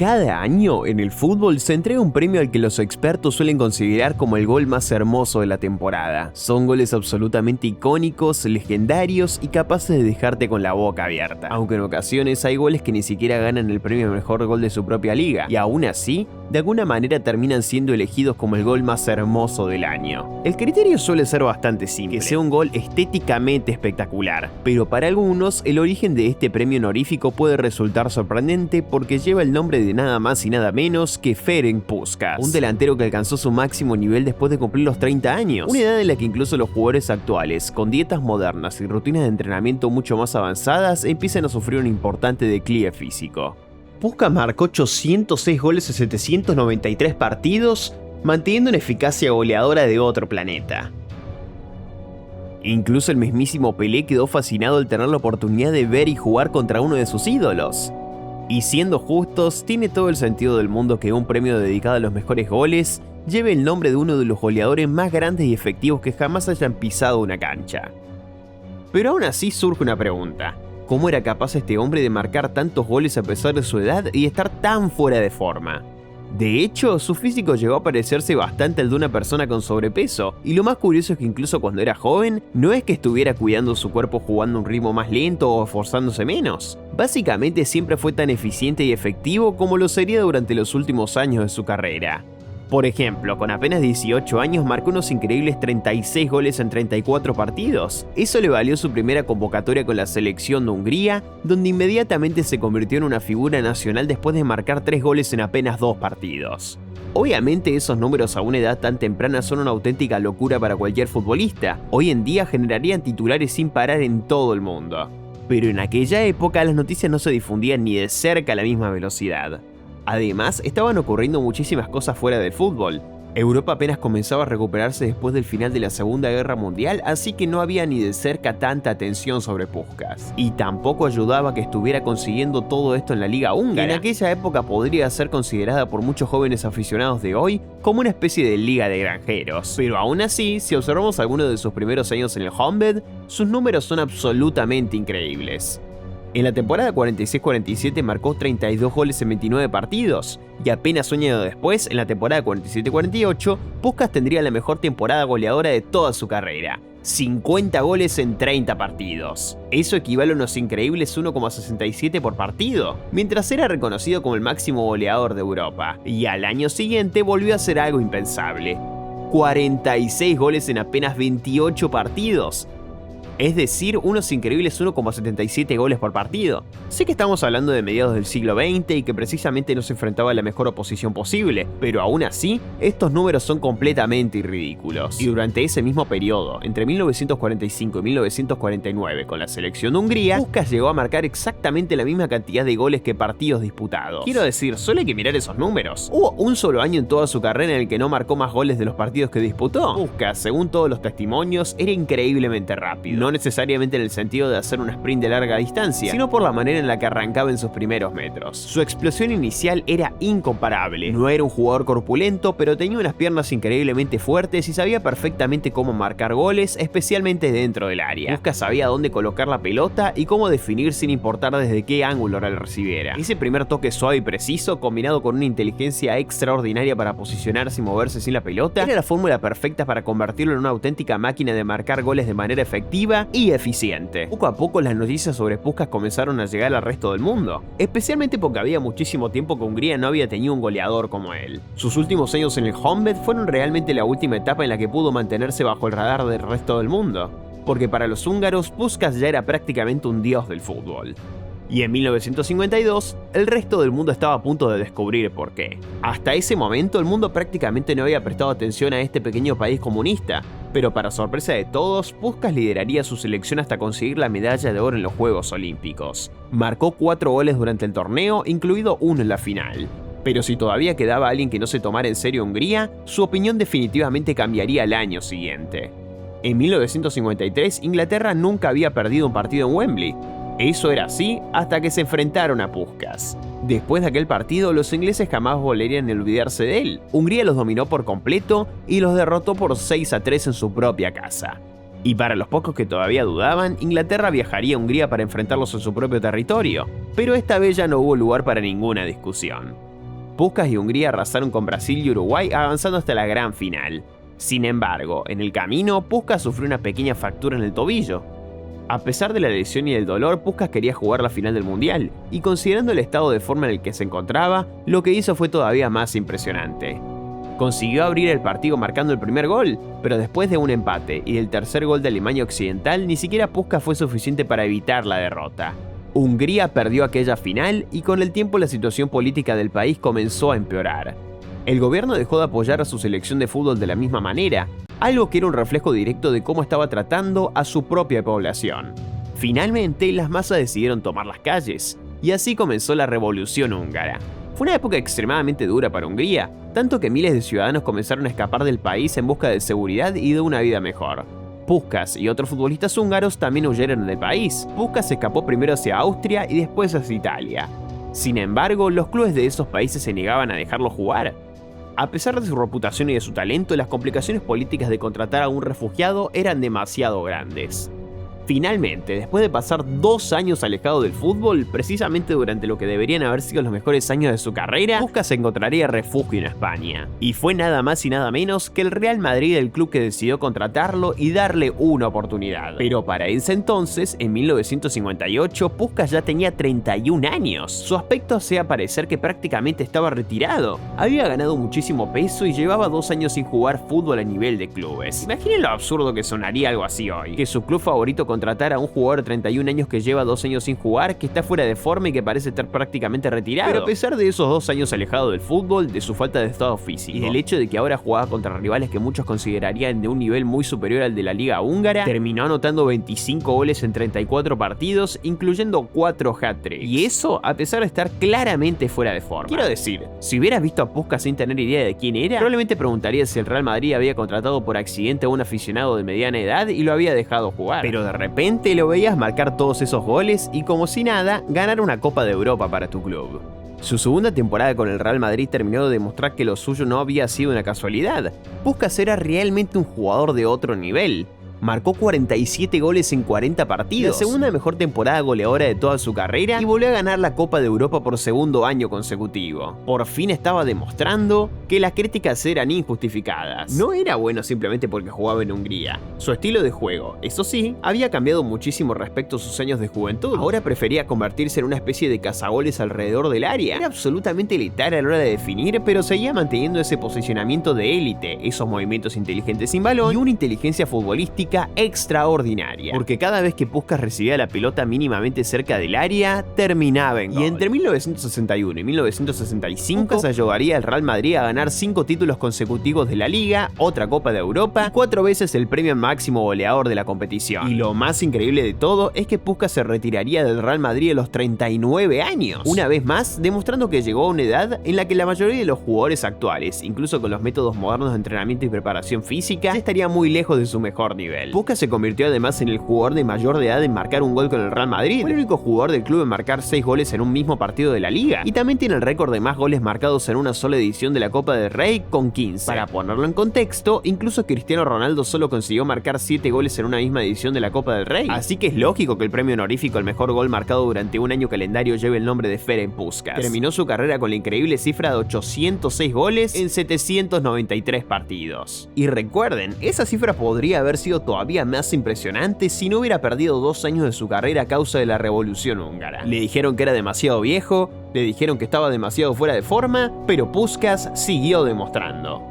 Cada año, en el fútbol se entrega un premio al que los expertos suelen considerar como el gol más hermoso de la temporada. Son goles absolutamente icónicos, legendarios y capaces de dejarte con la boca abierta. Aunque en ocasiones hay goles que ni siquiera ganan el premio al mejor gol de su propia liga, y aún así, de alguna manera terminan siendo elegidos como el gol más hermoso del año. El criterio suele ser bastante simple, que sea un gol estéticamente espectacular, pero para algunos el origen de este premio honorífico puede resultar sorprendente porque lleva el nombre de nada más y nada menos que Ferenc Puskás, un delantero que alcanzó su máximo nivel después de cumplir los 30 años, una edad en la que incluso los jugadores actuales, con dietas modernas y rutinas de entrenamiento mucho más avanzadas, empiezan a sufrir un importante declive físico. Puskás marcó 806 goles en 793 partidos, manteniendo una eficacia goleadora de otro planeta. Incluso el mismísimo Pelé quedó fascinado al tener la oportunidad de ver y jugar contra uno de sus ídolos. Y siendo justos, tiene todo el sentido del mundo que un premio dedicado a los mejores goles lleve el nombre de uno de los goleadores más grandes y efectivos que jamás hayan pisado una cancha. Pero aún así surge una pregunta: ¿cómo era capaz este hombre de marcar tantos goles a pesar de su edad y estar tan fuera de forma? De hecho, su físico llegó a parecerse bastante al de una persona con sobrepeso, y lo más curioso es que incluso cuando era joven, no es que estuviera cuidando su cuerpo jugando a un ritmo más lento o esforzándose menos. Básicamente siempre fue tan eficiente y efectivo como lo sería durante los últimos años de su carrera. Por ejemplo, con apenas 18 años marcó unos increíbles 36 goles en 34 partidos. Eso le valió su primera convocatoria con la selección de Hungría, donde inmediatamente se convirtió en una figura nacional después de marcar 3 goles en apenas 2 partidos. Obviamente esos números a una edad tan temprana son una auténtica locura para cualquier futbolista. Hoy en día generarían titulares sin parar en todo el mundo. Pero en aquella época las noticias no se difundían ni de cerca a la misma velocidad. Además, estaban ocurriendo muchísimas cosas fuera del fútbol. Europa apenas comenzaba a recuperarse después del final de la Segunda Guerra Mundial, así que no había ni de cerca tanta atención sobre Puskás. Y tampoco ayudaba que estuviera consiguiendo todo esto en la Liga Húngara, que en aquella época podría ser considerada por muchos jóvenes aficionados de hoy como una especie de liga de granjeros. Pero aún así, si observamos algunos de sus primeros años en el Honvéd, sus números son absolutamente increíbles. En la temporada 46-47 marcó 32 goles en 29 partidos, y apenas un año después, en la temporada 47-48, Puskás tendría la mejor temporada goleadora de toda su carrera: 50 goles en 30 partidos. Eso equivale a unos increíbles 1,67 por partido, mientras era reconocido como el máximo goleador de Europa, y al año siguiente volvió a hacer algo impensable: 46 goles en apenas 28 partidos. Es decir, unos increíbles 1,77 goles por partido. Sé que estamos hablando de mediados del siglo XX y que precisamente no se enfrentaba a la mejor oposición posible, pero aún así, estos números son completamente ridículos. Y durante ese mismo periodo, entre 1945 y 1949, con la selección de Hungría, Puskás llegó a marcar exactamente la misma cantidad de goles que partidos disputados. Quiero decir, solo hay que mirar esos números. Hubo un solo año en toda su carrera en el que no marcó más goles de los partidos que disputó. Puskás, según todos los testimonios, era increíblemente rápido. No necesariamente en el sentido de hacer un sprint de larga distancia, sino por la manera en la que arrancaba en sus primeros metros. Su explosión inicial era incomparable. No era un jugador corpulento, pero tenía unas piernas increíblemente fuertes y sabía perfectamente cómo marcar goles, especialmente dentro del área. Puskás sabía dónde colocar la pelota y cómo definir sin importar desde qué ángulo la recibiera. Ese primer toque suave y preciso, combinado con una inteligencia extraordinaria para posicionarse y moverse sin la pelota, era la fórmula perfecta para convertirlo en una auténtica máquina de marcar goles de manera efectiva y eficiente. Poco a poco las noticias sobre Puskás comenzaron a llegar al resto del mundo, especialmente porque había muchísimo tiempo que Hungría no había tenido un goleador como él. Sus últimos años en el Honvéd fueron realmente la última etapa en la que pudo mantenerse bajo el radar del resto del mundo, porque para los húngaros Puskás ya era prácticamente un dios del fútbol. Y en 1952, el resto del mundo estaba a punto de descubrir por qué. Hasta ese momento, el mundo prácticamente no había prestado atención a este pequeño país comunista, pero para sorpresa de todos, Puskás lideraría su selección hasta conseguir la medalla de oro en los Juegos Olímpicos. Marcó 4 goles durante el torneo, incluido uno en la final. Pero si todavía quedaba alguien que no se tomara en serio Hungría, su opinión definitivamente cambiaría al año siguiente. En 1953, Inglaterra nunca había perdido un partido en Wembley. Eso era así hasta que se enfrentaron a Puskás. Después de aquel partido, los ingleses jamás volverían a olvidarse de él. Hungría los dominó por completo y los derrotó por 6-3 en su propia casa. Y para los pocos que todavía dudaban, Inglaterra viajaría a Hungría para enfrentarlos en su propio territorio, pero esta vez ya no hubo lugar para ninguna discusión. Puskás y Hungría arrasaron con Brasil y Uruguay, avanzando hasta la gran final. Sin embargo, en el camino, Puskás sufrió una pequeña fractura en el tobillo. A pesar de la lesión y el dolor, Puskás quería jugar la final del Mundial, y considerando el estado de forma en el que se encontraba, lo que hizo fue todavía más impresionante. Consiguió abrir el partido marcando el primer gol, pero después de un empate y del tercer gol de Alemania Occidental, ni siquiera Puskás fue suficiente para evitar la derrota. Hungría perdió aquella final y con el tiempo la situación política del país comenzó a empeorar. El gobierno dejó de apoyar a su selección de fútbol de la misma manera, algo que era un reflejo directo de cómo estaba tratando a su propia población. Finalmente, las masas decidieron tomar las calles, y así comenzó la Revolución Húngara. Fue una época extremadamente dura para Hungría, tanto que miles de ciudadanos comenzaron a escapar del país en busca de seguridad y de una vida mejor. Puskás y otros futbolistas húngaros también huyeron del país. Puskás escapó primero hacia Austria y después hacia Italia. Sin embargo, los clubes de esos países se negaban a dejarlo jugar. A pesar de su reputación y de su talento, las complicaciones políticas de contratar a un refugiado eran demasiado grandes. Finalmente, después de pasar 2 años alejado del fútbol, precisamente durante lo que deberían haber sido los mejores años de su carrera, Puskás encontraría refugio en España. Y fue nada más y nada menos que el Real Madrid el club que decidió contratarlo y darle una oportunidad. Pero para ese entonces, en 1958, Puskás ya tenía 31 años. Su aspecto hacía parecer que prácticamente estaba retirado. Había ganado muchísimo peso y llevaba 2 años sin jugar fútbol a nivel de clubes. Imaginen lo absurdo que sonaría algo así hoy, que su club favorito contratar a un jugador de 31 años que lleva 2 años sin jugar, que está fuera de forma y que parece estar prácticamente retirado. Pero a pesar de esos 2 años alejado del fútbol, de su falta de estado físico y del hecho de que ahora jugaba contra rivales que muchos considerarían de un nivel muy superior al de la liga húngara, terminó anotando 25 goles en 34 partidos, incluyendo 4 hat-tricks. Y eso a pesar de estar claramente fuera de forma. Quiero decir, si hubieras visto a Puskás sin tener idea de quién era, probablemente preguntarías si el Real Madrid había contratado por accidente a un aficionado de mediana edad y lo había dejado jugar. Pero de repente lo veías marcar todos esos goles y como si nada, ganar una Copa de Europa para tu club. Su segunda temporada con el Real Madrid terminó de demostrar que lo suyo no había sido una casualidad. Puskás era realmente un jugador de otro nivel. Marcó 47 goles en 40 partidos, la segunda mejor temporada goleadora de toda su carrera y volvió a ganar la Copa de Europa por segundo año consecutivo. Por fin estaba demostrando que las críticas eran injustificadas. No era bueno simplemente porque jugaba en Hungría. Su estilo de juego, eso sí, había cambiado muchísimo respecto a sus años de juventud. Ahora prefería convertirse en una especie de cazagoles alrededor del área. Era absolutamente letal a la hora de definir, pero seguía manteniendo ese posicionamiento de élite, esos movimientos inteligentes sin balón y una inteligencia futbolística extraordinaria, porque cada vez que Puskás recibía la pelota mínimamente cerca del área, terminaba en gol. Y entre 1961 y 1965, Puskás ayudaría al Real Madrid a ganar 5 títulos consecutivos de la Liga, otra Copa de Europa y 4 veces el premio máximo goleador de la competición. Y lo más increíble de todo es que Puskás se retiraría del Real Madrid a los 39 años, una vez más demostrando que llegó a una edad en la que la mayoría de los jugadores actuales, incluso con los métodos modernos de entrenamiento y preparación física, estaría muy lejos de su mejor nivel. Puskás se convirtió además en el jugador de mayor de edad en marcar un gol con el Real Madrid. Fue el único jugador del club en marcar 6 goles en un mismo partido de la liga. Y también tiene el récord de más goles marcados en una sola edición de la Copa del Rey con 15. Para ponerlo en contexto, incluso Cristiano Ronaldo solo consiguió marcar 7 goles en una misma edición de la Copa del Rey. Así que es lógico que el premio honorífico al mejor gol marcado durante un año calendario lleve el nombre de Ferenc Puskás. Terminó su carrera con la increíble cifra de 806 goles en 793 partidos. Y recuerden, esa cifra podría haber sido todavía más impresionante si no hubiera perdido 2 años de su carrera a causa de la Revolución Húngara. Le dijeron que era demasiado viejo, le dijeron que estaba demasiado fuera de forma, pero Puskás siguió demostrando.